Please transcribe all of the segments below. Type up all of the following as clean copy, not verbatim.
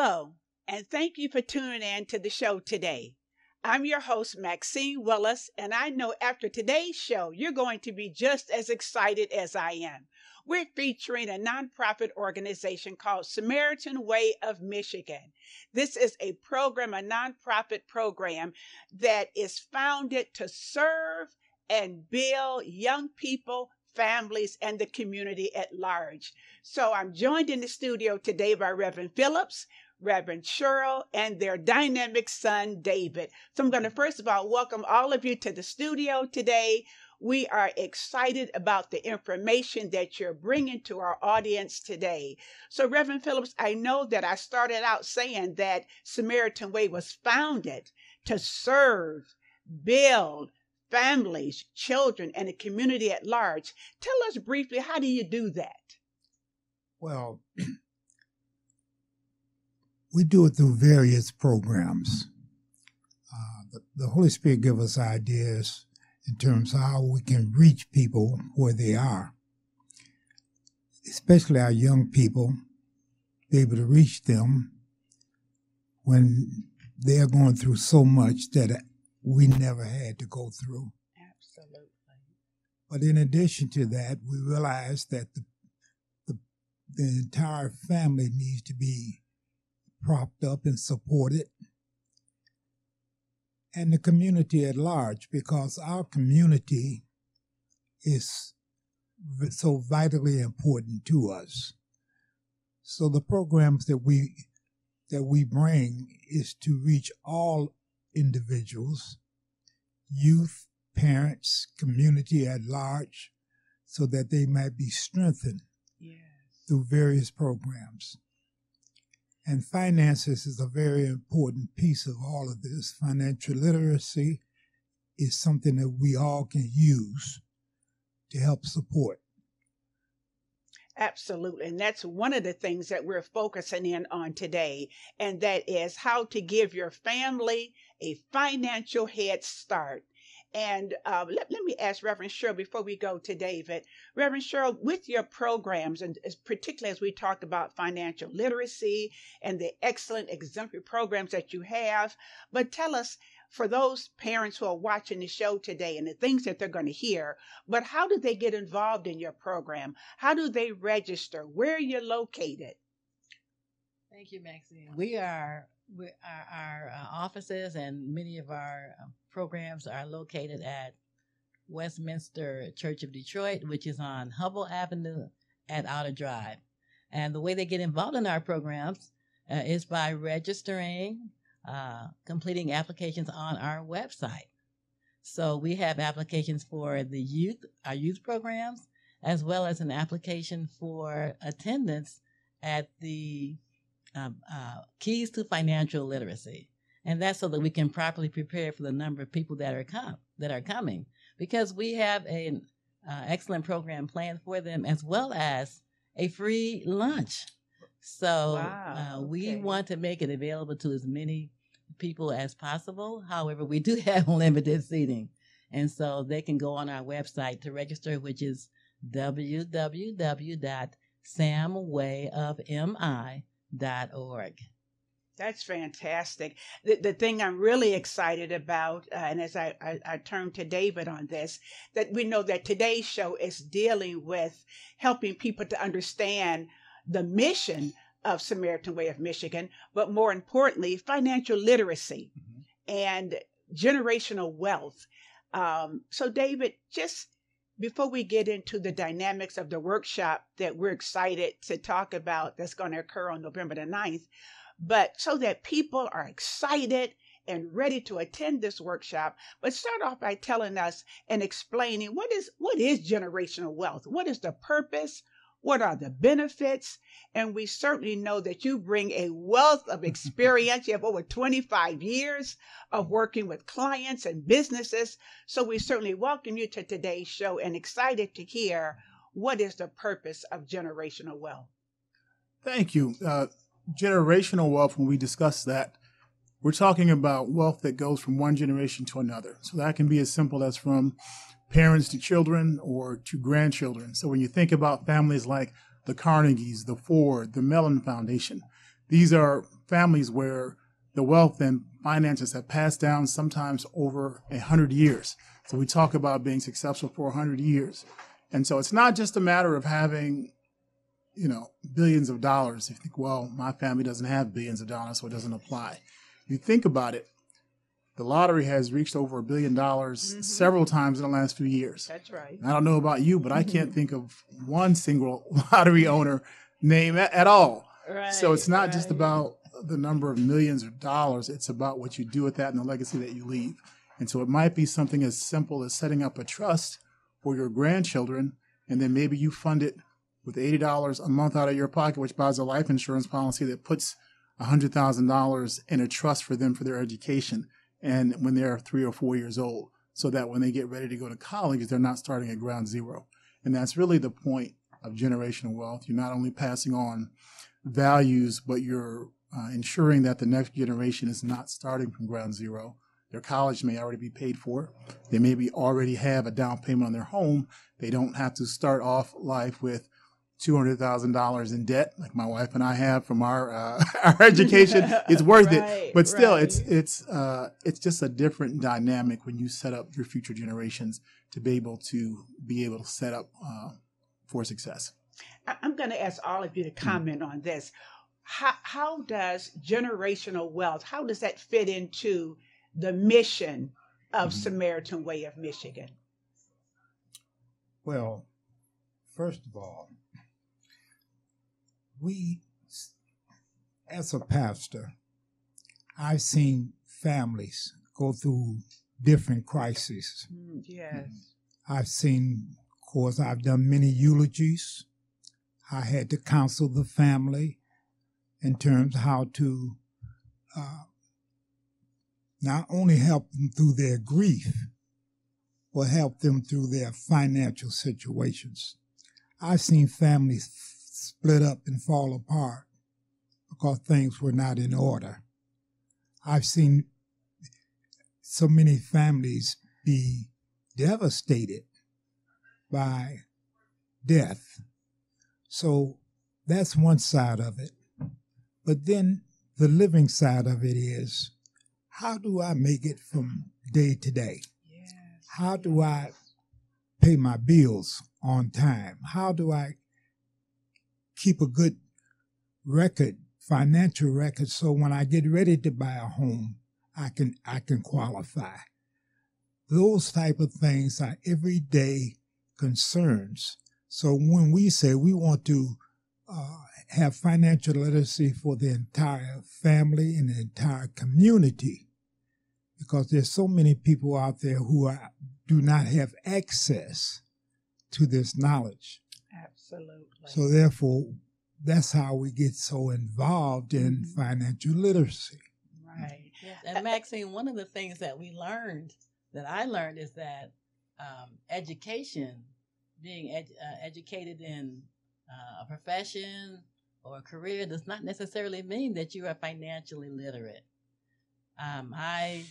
Hello, and thank you for tuning in to the show today. I'm your host, Maxine Willis, and I know after today's show, you're going to be just as excited as I am. We're featuring a nonprofit organization called Samaritan Way of Michigan. This is a nonprofit program that is founded to serve and build young people, families, and the community at large. So I'm joined in the studio today by Reverend Phillips, Reverend Cheryl, and their dynamic son, David. So I'm going to first of all welcome all of you to the studio today. We are excited about the information that you're bringing to our audience today. So Reverend Phillips, I know that I started out saying that Samaritan Way was founded to serve, build, families, children, and the community at large. Tell us briefly, how do you do that? Well, we do it through various programs. The Holy Spirit gives us ideas in terms of how we can reach people where they are, especially our young people, be able to reach them when they're going through so much that we never had to go through. Absolutely. But in addition to that, we realize that the entire family needs to be propped up and supported, and the community at large, because our community is so vitally important to us. So the programs that we bring is to reach all individuals, youth, parents, community at large, so that they might be strengthened through various programs. And finances is a very important piece of all of this. Financial literacy is something that we all can use to help support. Absolutely. And that's one of the things that we're focusing in on today. And that is how to give your family a financial head start. And let me ask Reverend Cheryl before we go to David. Reverend Cheryl, with your programs, and particularly as we talk about financial literacy and the excellent exemplary programs that you have, but tell us, for those parents who are watching the show today and the things that they're going to hear, but how do they get involved in your program? How do they register? Where are you located? Thank you, Maxine. Our offices and many of our programs are located at Westminster Church of Detroit, which is on Hubble Avenue at Outer Drive. And the way they get involved in our programs is by registering, completing applications on our website. So we have applications for our youth programs, as well as an application for attendance at the Keys to Financial Literacy. And that's so that we can properly prepare for the number of people that are coming, because we have an excellent program planned for them, as well as a free lunch. So Wow, we okay. want to make it available to as many people as possible. However, we do have limited seating. And so they can go on our website to register, which is www.samwayofmi.org. That's fantastic. The thing I'm really excited about, and as I turn to David on this, that we know that today's show is dealing with helping people to understand the mission of Samaritan Way of Michigan, but more importantly, financial literacy and generational wealth. So David, just before we get into the dynamics of the workshop that we're excited to talk about that's going to occur on November the 9th, but so that people are excited and ready to attend this workshop, but start off by telling us and explaining what is generational wealth? What is the purpose? What are the benefits? And we certainly know that you bring a wealth of experience. You have over 25 years of working with clients and businesses. So we certainly welcome you to today's show and excited to hear what is the purpose of generational wealth. Thank you. Generational wealth, when we discuss that, we're talking about wealth that goes from one generation to another. So that can be as simple as from parents to children or to grandchildren. So when you think about families like the Carnegies, the Ford, the Mellon Foundation, These are families where the wealth and finances have passed down sometimes over 100 years. So we talk about being successful for 100 years. And so it's not just a matter of having, billions of dollars. You think, well, my family doesn't have billions of dollars, so it doesn't apply. You think about it, the lottery has reached over $1 billion several times in the last few years. That's right. I don't know about you, but I can't think of one single lottery owner name at all. Right, so it's not just about the number of millions of dollars. It's about what you do with that and the legacy that you leave. And so it might be something as simple as setting up a trust for your grandchildren, and then maybe you fund it with $80 a month out of your pocket, which buys a life insurance policy that puts $100,000 in a trust for them for their education, and when they're 3 or 4 years old, so that when they get ready to go to college, they're not starting at ground zero. And that's really the point of generational wealth. You're not only passing on values, but you're ensuring that the next generation is not starting from ground zero. Their college may already be paid for. They maybe already have a down payment on their home. They don't have to start off life with $200,000 in debt, like my wife and I have from our education. It's worth it, but still, it's just a different dynamic when you set up your future generations to be able to set up for success. I'm going to ask all of you to comment on this. How does generational wealth, how does that fit into the mission of Samaritan Way of Michigan? Well, first of all, as a pastor, I've seen families go through different crises. Yes. I've done many eulogies. I had to counsel the family in terms of how to not only help them through their grief, but help them through their financial situations. I've seen families split up and fall apart because things were not in order. I've seen so many families be devastated by death. So that's one side of it. But then the living side of it is, how do I make it from day to day? Yes. How do I pay my bills on time? How do I keep a good financial record, so when I get ready to buy a home, I can qualify? Those type of things are everyday concerns. So when we say we want to have financial literacy for the entire family and the entire community, because there's so many people out there who do not have access to this knowledge. Absolutely. So therefore, that's how we get so involved in financial literacy. Right. Yes. And Maxine, one of the things that I learned is that education, being educated in a profession or a career, does not necessarily mean that you are financially literate. I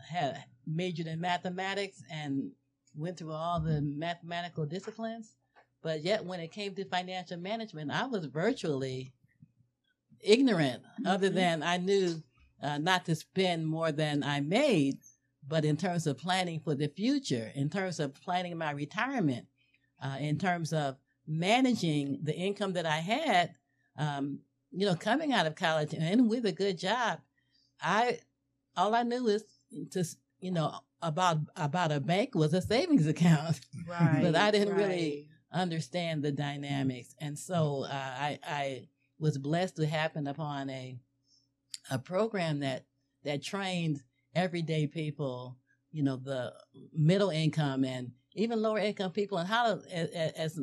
had majored in mathematics and went through all the mathematical disciplines, but yet when it came to financial management, I was virtually ignorant, other than I knew not to spend more than I made, but in terms of planning for the future, in terms of planning my retirement, in terms of managing the income that I had, coming out of college and with a good job, all I knew is about a bank was a savings account, Right. but I didn't really understand the dynamics, and so I was blessed to happen upon a program that trained everyday people, the middle income and even lower income people, and how to, as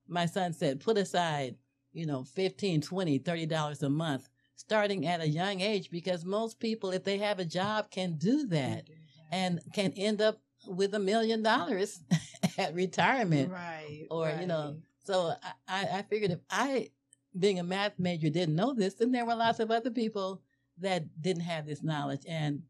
my son said, put aside, $15, $20, $30 a month, starting at a young age, because most people, if they have a job, can do that and can end up with $1 million at retirement. Right. Or, right. So I figured if I, being a math major, didn't know this, then there were lots of other people that didn't have this knowledge. And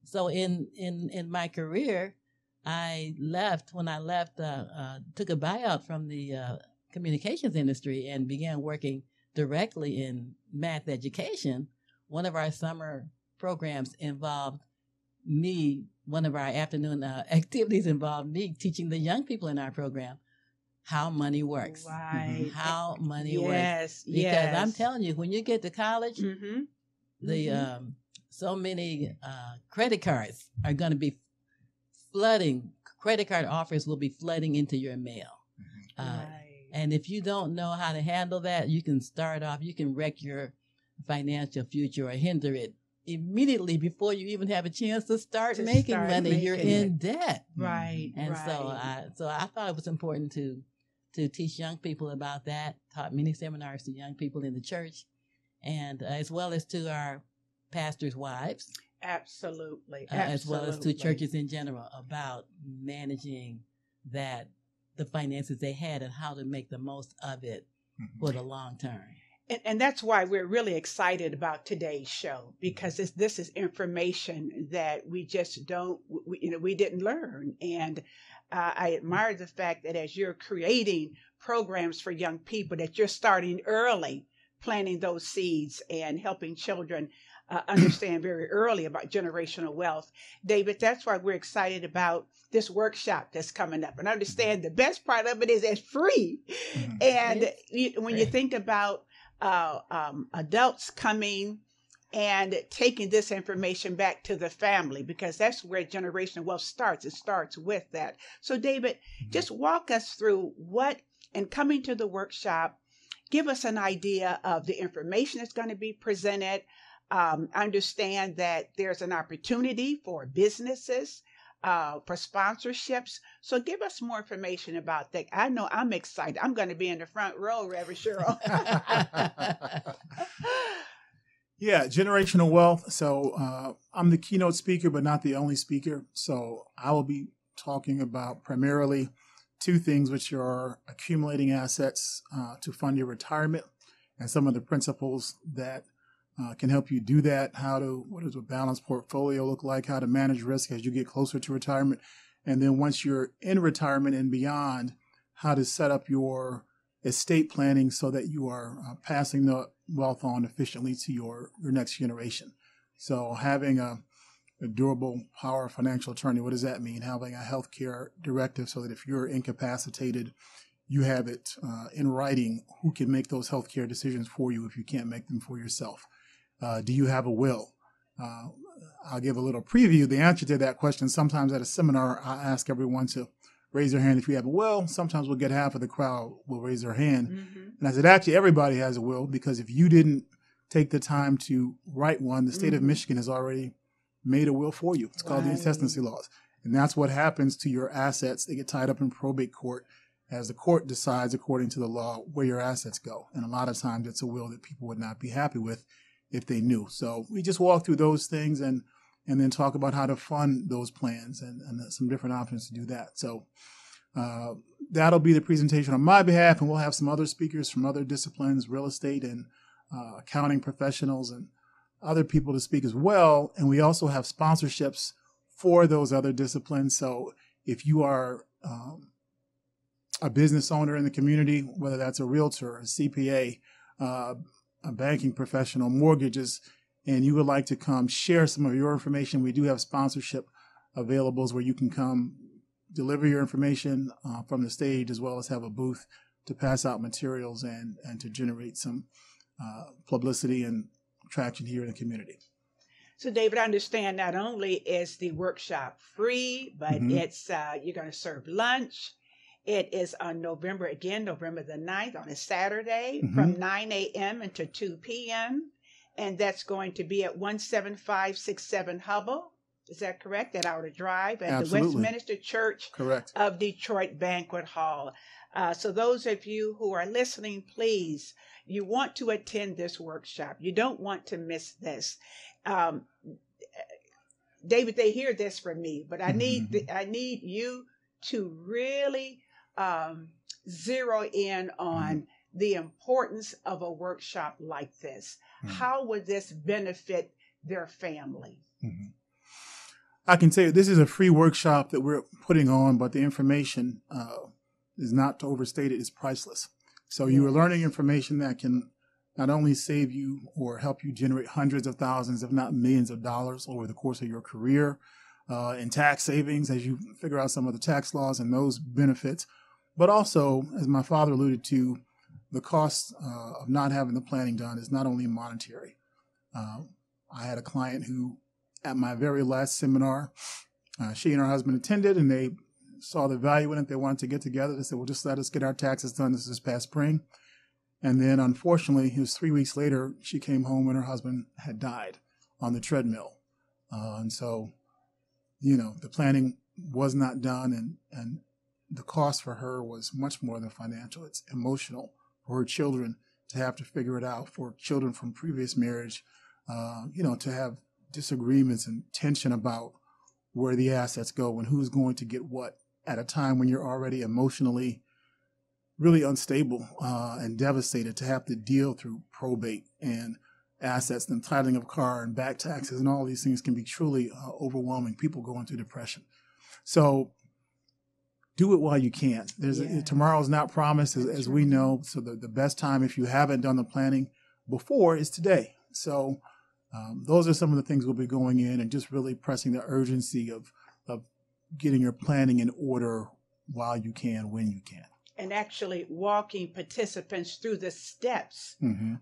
so in my career, when I left, took a buyout from the communications industry and began working directly in math education, one of our summer programs involved me, one of our afternoon activities involved me teaching the young people in our program how money works. Right. How money works. Yes. Because I'm telling you, when you get to college, Mm-hmm. the so many credit cards are going to be flooding. Credit card offers will be flooding into your mail. Right. And if you don't know how to handle that, you can start off, you can wreck your financial future or hinder it immediately before you even have a chance to start making money. You're in debt. Right. And right. so I thought it was important to teach young people about that, taught many seminars to young people in the church, and as well as to our pastors' wives. Absolutely. As well as to churches in general about managing the finances they had and how to make the most of it for the long term. And that's why we're really excited about today's show, because this is information that we just we didn't learn. And I admire the fact that as you're creating programs for young people, that you're starting early, planting those seeds and helping children understand very early about generational wealth. David, that's why we're excited about this workshop that's coming up. And understand the best part of it is it's free. And when you think about adults coming and taking this information back to the family, because that's where generational wealth starts. It starts with that. So David, just walk us through and coming to the workshop, give us an idea of the information that's going to be presented. Understand that there's an opportunity for businesses, for sponsorships. So give us more information about that. I know I'm excited. I'm going to be in the front row, Reverend Cheryl. Yeah, generational wealth. So I'm the keynote speaker, but not the only speaker. So I will be talking about primarily two things, which are accumulating assets to fund your retirement and some of the principles that can help you do that. What does a balanced portfolio look like? How to manage risk as you get closer to retirement. And then once you're in retirement and beyond, how to set up your estate planning so that you are passing the wealth on efficiently to your next generation. So having a durable power financial attorney, what does that mean? Having a healthcare directive so that if you're incapacitated, you have it in writing who can make those healthcare decisions for you if you can't make them for yourself. Do you have a will? I'll give a little preview. The answer to that question, sometimes at a seminar, I ask everyone to raise their hand if you have a will. Sometimes we'll get half of the crowd will raise their hand. And I said, actually, everybody has a will, because if you didn't take the time to write one, the state of Michigan has already made a will for you. It's called the intestacy laws. And that's what happens to your assets. They get tied up in probate court as the court decides, according to the law, where your assets go. And a lot of times it's a will that people would not be happy with if they knew. So we just walk through those things and then talk about how to fund those plans and some different options to do that. So that'll be the presentation on my behalf, and we'll have some other speakers from other disciplines, real estate and accounting professionals and other people to speak as well. And we also have sponsorships for those other disciplines. So if you are a business owner in the community, whether that's a realtor, a CPA, a banking professional, mortgages, and you would like to come share some of your information, we do have sponsorship availables where you can come deliver your information from the stage, as well as have a booth to pass out materials and to generate some publicity and traction here in the community. So, David, I understand not only is the workshop free, but it's you're going to serve lunch. It is on November the 9th, on a Saturday from 9 a.m. until 2 p.m. And that's going to be at 17567 Hubble. Is that correct? At Outer Drive at Absolutely. The Westminster Church of Detroit Banquet Hall. So those of you who are listening, please, you want to attend this workshop. You don't want to miss this. David, they hear this from me, but I need you to really zero in on the importance of a workshop like this. How would this benefit their family? I can tell you this is a free workshop that we're putting on, but the information is not to overstate it, is priceless. So you are learning information that can not only save you or help you generate hundreds of thousands, if not millions of dollars over the course of your career in tax savings as you figure out some of the tax laws and those benefits, but also, as my father alluded to, the cost of not having the planning done is not only monetary. I had a client who, at my very last seminar, she and her husband attended, and they saw the value in it. They wanted to get together. They said, well, just let us get our taxes done this past spring. And then, unfortunately, it was 3 weeks later, she came home and her husband had died on the treadmill. And so, the planning was not done, and the cost for her was much more than financial. It's emotional for her children to have to figure it out, for children from previous marriage, to have disagreements and tension about where the assets go and who's going to get what at a time when you're already emotionally really unstable and devastated, to have to deal through probate and assets and titling of a car and back taxes and all these things can be truly overwhelming. People go into depression. So do it while you can. Tomorrow's not promised, as we know. So the best time, if you haven't done the planning before, is today. So those are some of the things we'll be going in and just really pressing the urgency of getting your planning in order while you can, when you can. And actually walking participants through the steps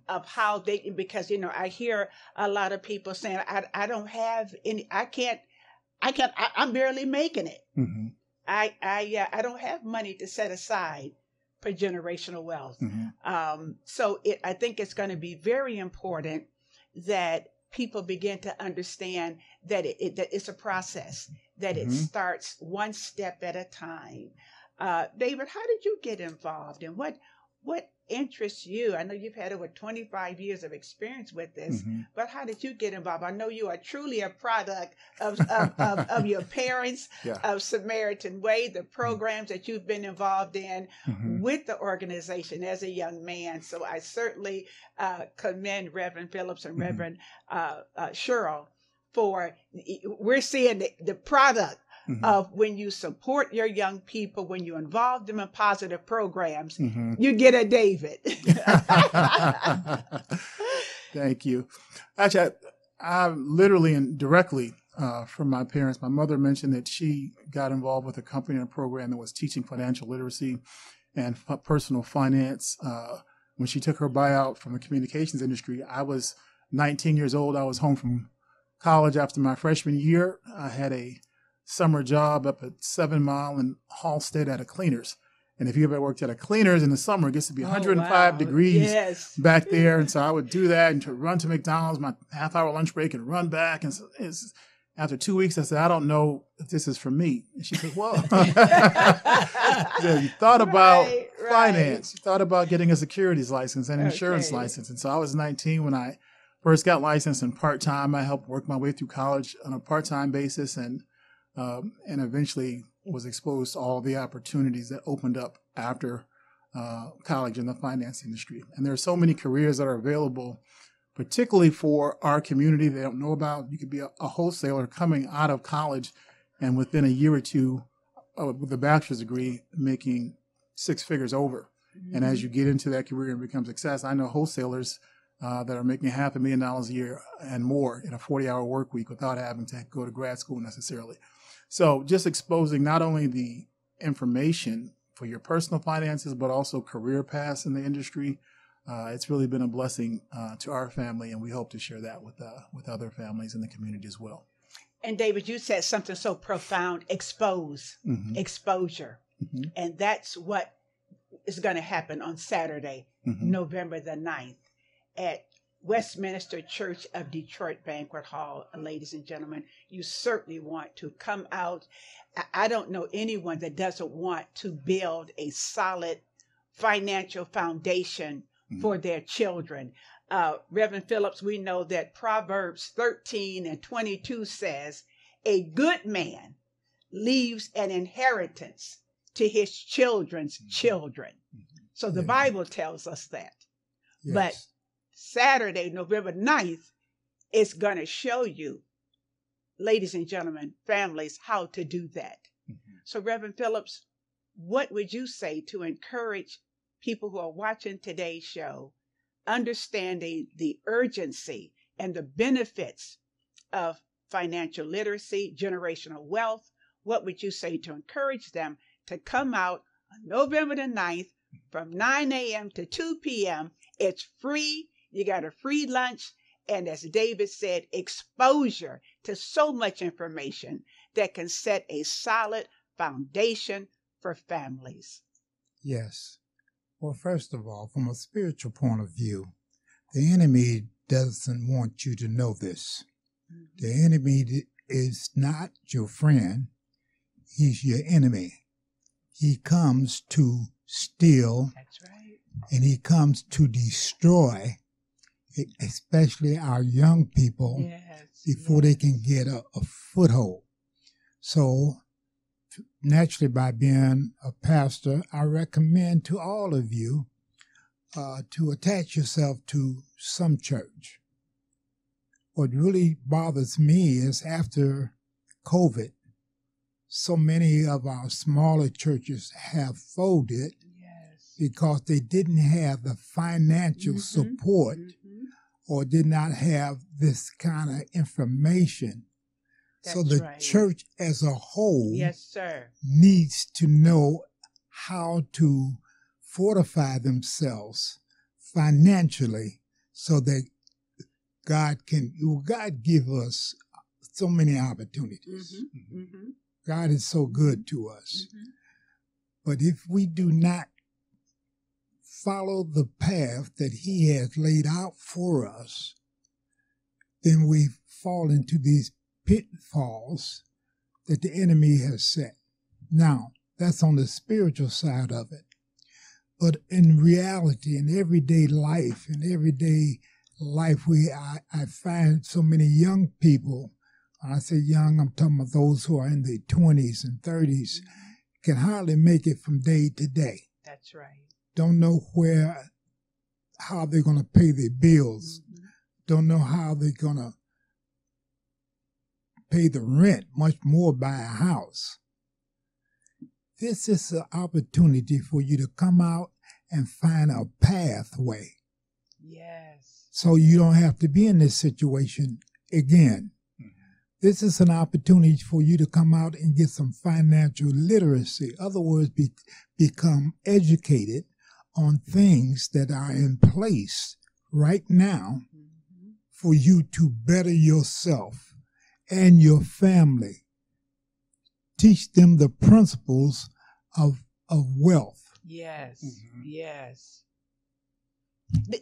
of how they, because, I hear a lot of people saying, I don't have any, I'm barely making it. Mm-hmm. I don't have money to set aside for generational wealth. So I think it's going to be very important that people begin to understand that that it's a process, that it starts one step at a time. David, how did you get involved, and what interests you? I know you've had over 25 years of experience with this, but how did you get involved? I know you are truly a product of your parents, of Samaritan Way, the programs that you've been involved in with the organization as a young man. So I certainly commend Reverend Phillips and Reverend Sherrill for, we're seeing the product of when you support your young people, when you involve them in positive programs, you get a David. Thank you. Actually, I literally and directly from my parents, my mother mentioned that she got involved with a company and a program that was teaching financial literacy and personal finance. When she took her buyout from the communications industry, I was 19 years old. I was home from college after my freshman year. I had a summer job up at 7 Mile in Halstead at a cleaners. And if you ever worked at a cleaners in the summer, it gets to be 105 degrees back there. And so I would do that and to run to McDonald's, my half-hour lunch break, and run back. And so after 2 weeks, I said, I don't know if this is for me. And she said, well, you thought about finance. You thought about getting a securities license and insurance license. And so I was 19 when I first got licensed, and part-time. I helped work my way through college on a part-time basis, and eventually was exposed to all the opportunities that opened up after college in the finance industry. And there are so many careers that are available, particularly for our community they don't know about. You could be a wholesaler coming out of college and within a year or two with a bachelor's degree making six figures over. And as you get into that career and become success, I know wholesalers that are making $500,000 a year and more in a 40-hour work week without having to go to grad school necessarily. So just exposing not only the information for your personal finances, but also career paths in the industry. It's really been a blessing to our family, and we hope to share that with other families in the community as well. And David, you said something so profound, exposure. And that's what is going to happen on Saturday, November the 9th at Westminster Church of Detroit Banquet Hall. Ladies and gentlemen, you certainly want to come out. I don't know anyone that doesn't want to build a solid financial foundation for their children. Reverend Phillips, we know that Proverbs 13:22 says, a good man leaves an inheritance to his children's children. So the Bible tells us that. Yes. But Saturday, November 9th, is going to show you, ladies and gentlemen, families, how to do that. So Reverend Phillips, what would you say to encourage people who are watching today's show understanding the urgency and the benefits of financial literacy, generational wealth, what would you say to encourage them to come out on November the 9th from 9 a.m. to 2 p.m.? It's free. You got a free lunch. And as David said, exposure to so much information that can set a solid foundation for families. Yes. Well, first of all, from a spiritual point of view, the enemy doesn't want you to know this. The enemy is not your friend. He's your enemy. He comes to steal. That's right. And he comes to destroy, especially our young people, before they can get a foothold. So, naturally, by being a pastor, I recommend to all of you to attach yourself to some church. What really bothers me is after COVID, so many of our smaller churches have folded because they didn't have the financial support or did not have this kind of information. That's so the right. church as a whole needs to know how to fortify themselves financially so that God give us so many opportunities. God is so good to us. But if we do not follow the path that he has laid out for us, then we fall into these pitfalls that the enemy has set. Now, that's on the spiritual side of it. But in reality, in everyday life, I find so many young people, when I say young, I'm talking about those who are in their 20s and 30s, can hardly make it from day to day. That's right. Don't know how they're going to pay their bills. Don't know how they're going to pay the rent, much more buy a house. This is an opportunity for you to come out and find a pathway. Yes. So you don't have to be in this situation again. This is an opportunity for you to come out and get some financial literacy. In other words, become educated on things that are in place right now for you to better yourself and your family. Teach them the principles of wealth. Yes, yes.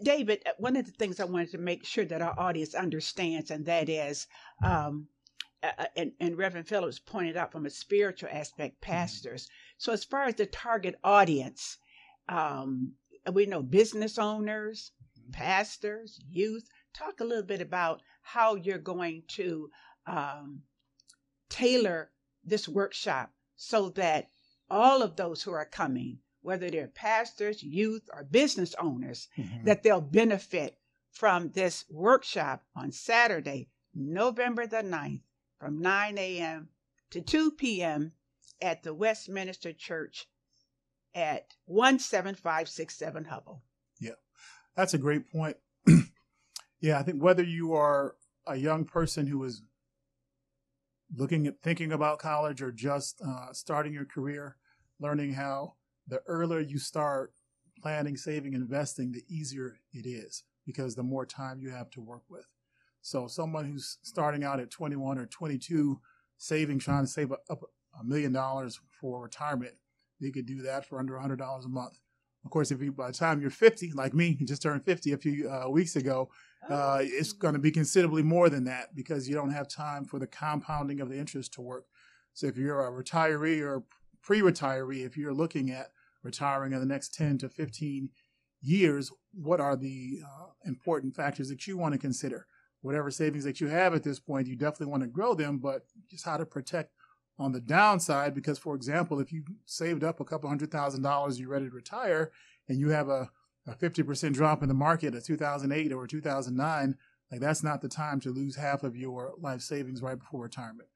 David, one of the things I wanted to make sure that our audience understands, and that is, and Reverend Phillips pointed out from a spiritual aspect, pastors. So as far as the target audience, we know business owners, pastors, youth. Talk a little bit about how you're going to tailor this workshop so that all of those who are coming, whether they're pastors, youth, or business owners, that they'll benefit from this workshop on Saturday, November the 9th, from 9 a.m. to 2 p.m. at the Westminster Church at 17567 Hubble. Yeah, that's a great point. Yeah, I think whether you are a young person who is thinking about college or just starting your career, learning how the earlier you start planning, saving, investing, the easier it is because the more time you have to work with. So someone who's starting out at 21 or 22, trying to save up $1 million for retirement, they could do that for under $100 a month. Of course, by the time you're 50, like me, you just turned 50 a few weeks ago, it's going to be considerably more than that because you don't have time for the compounding of the interest to work. So if you're a retiree or pre-retiree, if you're looking at retiring in the next 10 to 15 years, what are the important factors that you want to consider? Whatever savings that you have at this point, you definitely want to grow them, but just how to protect on the downside. Because, for example, if you saved up a couple $100,000, you're ready to retire, and you have a 50% drop in the market of 2008 or 2009, like that's not the time to lose half of your life savings right before retirement.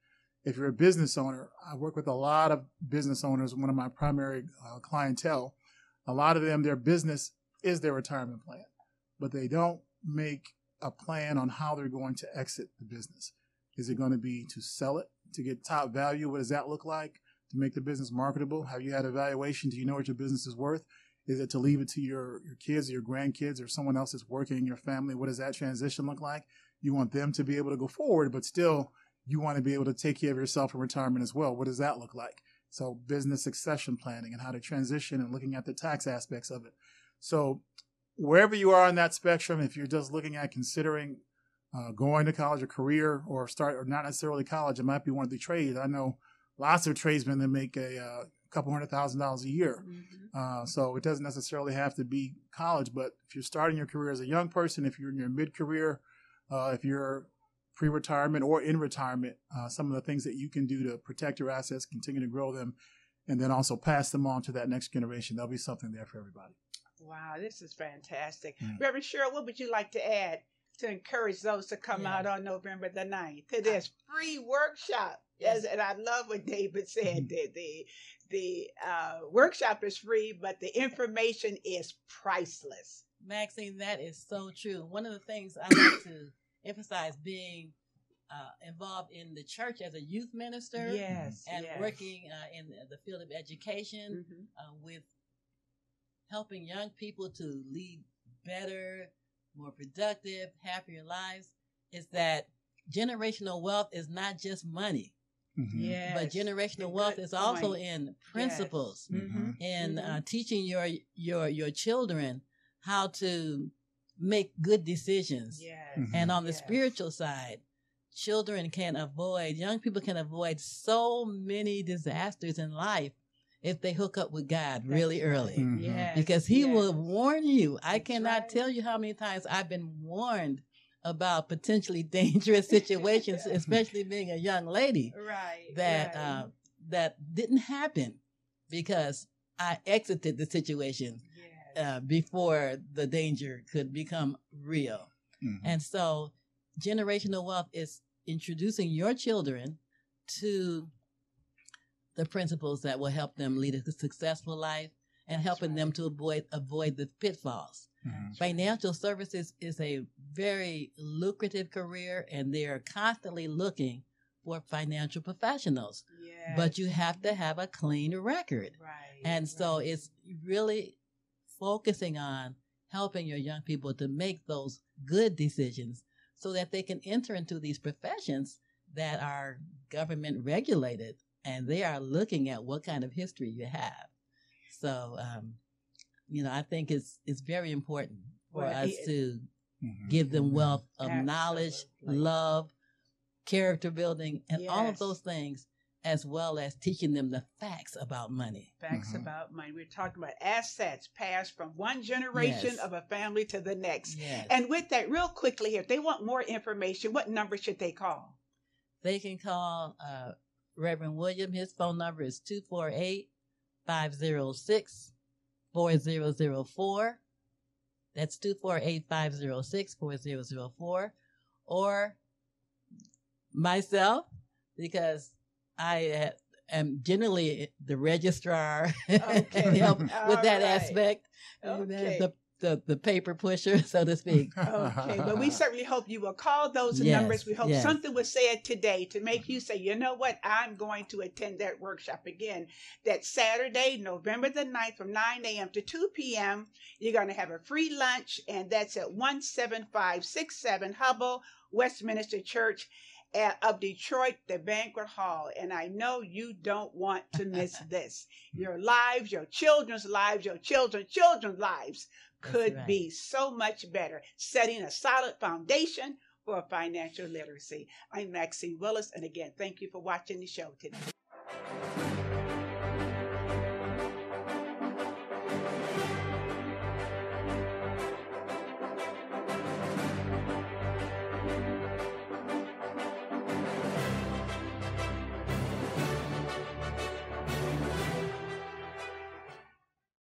If you're a business owner, I work with a lot of business owners, one of my primary clientele. A lot of them, their business is their retirement plan. but they don't make a plan on how they're going to exit the business. Is it going to be to sell it, to get top value? What does that look like? To make the business marketable? Have you had a valuation? Do you know what your business is worth? Is it to leave it to your kids or your grandkids or someone else that's working in your family? What does that transition look like? You want them to be able to go forward, but still you want to be able to take care of yourself in retirement as well. What does that look like? So business succession planning and how to transition and looking at the tax aspects of it. So wherever you are on that spectrum, if you're just looking at considering going to college or career or not necessarily college, it might be one of the trades. I know lots of tradesmen that make a couple $100,000 a year. Mm-hmm. So it doesn't necessarily have to be college, but if you're starting your career as a young person, if you're in your mid-career, if you're pre-retirement or in retirement, some of the things that you can do to protect your assets, continue to grow them, and then also pass them on to that next generation. There'll be something there for everybody. Wow, this is fantastic. Mm. Reverend Cheryl, what would you like to add to encourage those to come out on November the 9th to this free workshop? Yes, and I love what David said. The workshop is free, but the information is priceless. Maxine, that is so true. One of the things I like to emphasize being involved in the church as a youth minister, and working in the field of education, with helping young people to lead better, more productive, happier lives, is that generational wealth is not just money. Yes, but generational wealth is also in principles, in teaching your children how to make good decisions. And on the spiritual side, young people can avoid so many disasters in life if they hook up with God really early. Because he will warn you. I cannot tell you how many times I've been warned about potentially dangerous situations, especially being a young lady, that didn't happen because I exited the situation before the danger could become real. And so generational wealth is introducing your children to the principles that will help them lead a successful life and helping them to avoid the pitfalls. Financial services is a very lucrative career, and they are constantly looking for financial professionals. But you have to have a clean record. And so it's really focusing on helping your young people to make those good decisions so that they can enter into these professions that are government regulated, and they are looking at what kind of history you have. So, I think it's very important for us to give them wealth of knowledge, love, character building, and all of those things, as well as teaching them the facts about money. Facts about money. We're talking about assets passed from one generation of a family to the next. And with that, real quickly here, if they want more information, what number should they call? They can call Reverend William. His phone number is 248-506-4004. That's 248-506-4004. Or myself, because I am generally the registrar and help with that aspect. The paper pusher, so to speak. But we certainly hope you will call those numbers. We hope something was said today to make you say, you know what, I'm going to attend that workshop again. That Saturday, November the 9th from 9 a.m. to 2 p.m. You're going to have a free lunch, and that's at 17567 Hubble, Westminster Church of Detroit, the banquet hall. And I know you don't want to miss this. Your lives, your children's lives, your children's lives could be so much better, setting a solid foundation for financial literacy. I'm Maxine Willis, and again, thank you for watching the show today.